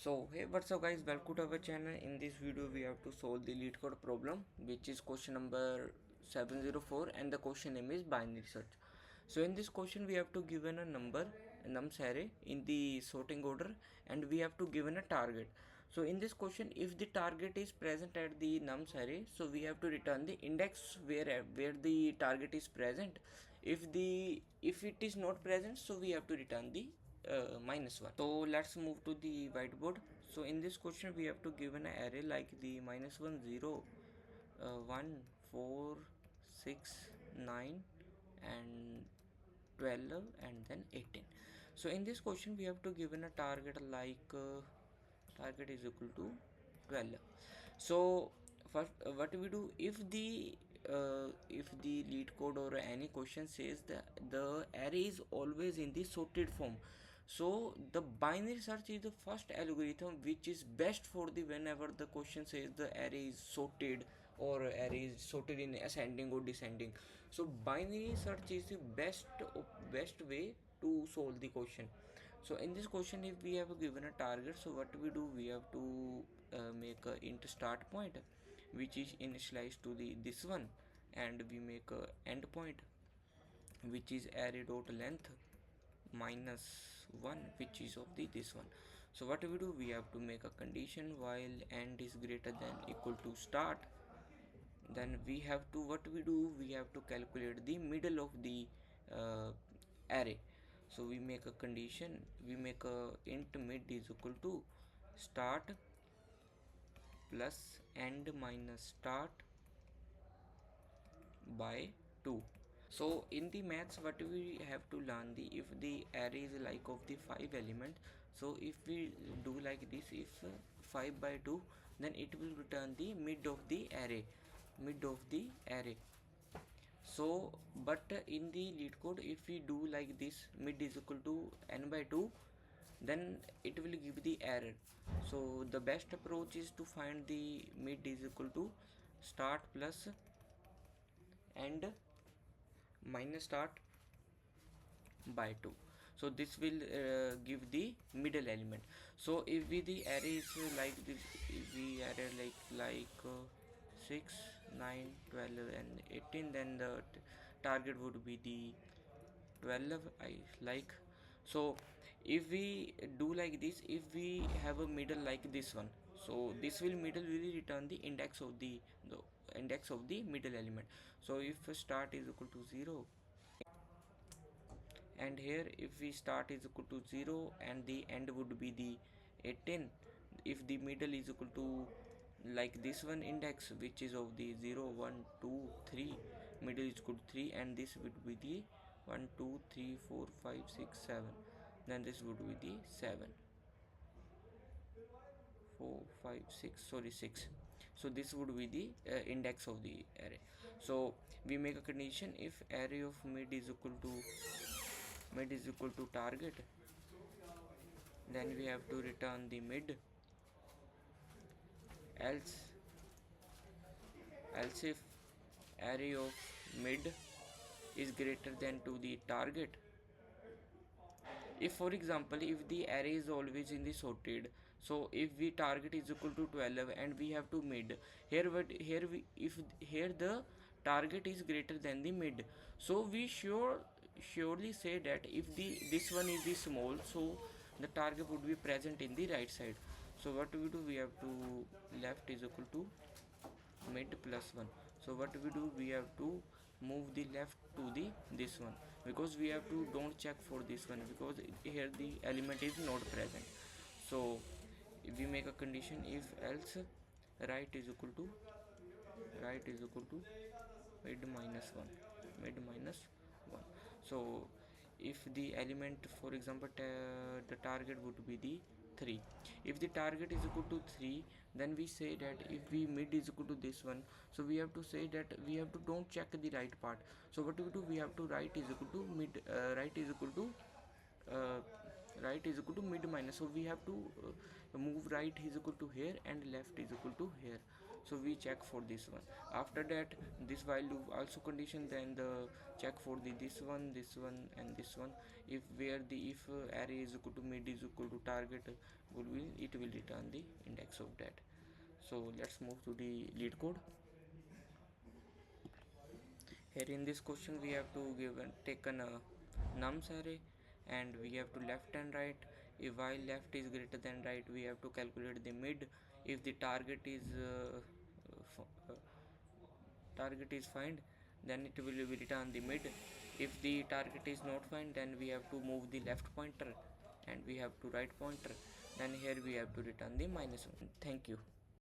So hey, what's up guys, welcome to our channel. In this video we have to solve the Leetcode problem, which is question number 704, and the question name is binary search. So in this question we have to given a number, a nums array in the sorting order, and we have to given a target. So in this question, if the target is present at the nums array, so we have to return the index where the target is present. If it is not present, so we have to return the -1. So let's move to the whiteboard. So in this question we have to give an array like the -1 0 1 4 6 9 and 12 and then 18. So in this question we have to given a target like target is equal to 12. So first what we do, if the Leetcode or any question says that the array is always in the sorted form, so the binary search is the first algorithm which is best for the whenever the question says the array is sorted or array is sorted in ascending or descending. So binary search is the best way to solve the question. So in this question, if we have given a target, so what we do, we have to make a int start point which is initialized to the this one, and we make a end point which is array dot length -1 which is of the this one. So what we do, we have to make a condition while end is greater than equal to start. Then we have to, what we do, we have to calculate the middle of the uh, array. So we make a condition, we make a int mid is equal to start plus end minus start by 2. So in the maths, what we have to learn, the if the array is like of the 5 element, so if we do like this, if 5 by 2, then it will return the mid of the array. So but in the Leetcode, if we do like this, mid is equal to n by 2, then it will give the error. So the best approach is to find the mid is equal to start plus end minus start by 2. So this will give the middle element. So if we the array is like this, if we array like 6 9 12 and 18, then the target would be the 12 I like. So if we do like this, if we have a middle like this one, so this will middle will return the index of the index of the middle element. So if start is equal to 0, and here if we start is equal to 0 and the end would be the 18, if the middle is equal to like this one index which is of the 0 1 2 3, middle is equal to 3, and this would be the 1 2 3 4 5 6 7, then this would be the 7 4 5 6, sorry 6. So this would be the index of the array. So we make a condition, if array of mid is equal to target, then we have to return the mid. Else if array of mid is greater than to the target, if for example if the array is always in the sorted, so if we target is equal to 12 and we have to mid, here the target is greater than the mid, so we surely say that if this one is the small, so the target would be present in the right side. So what we do, we have to left is equal to mid plus 1. So what we do, we have to move the left to the this one, because we have to don't check for this one because here the element is not present. So if we make a condition, if else right is equal to mid minus 1, mid minus 1. So if the element, for example the target would be the 3, if the target is equal to 3, then we say that if we mid is equal to this one, so we have to say that we have to don't check the right part. So what we do, we have to right is equal to mid, uh, right is equal to mid minus, so we have to move right is equal to here and left is equal to here. so we check for this one. After that, this while loop also condition, then the check for the this one, and this one. If where the if array is equal to mid is equal to target will be, it will return the index of that. So let's move to the lead code. Here in this question we have to give taken a nums array, and we have to left and right. If while left is greater than right, we have to calculate the mid. If the target is find, then it will return the mid. If the target is not find, then we have to move the left pointer and we have to right pointer, then here we have to return the -1. Thank you.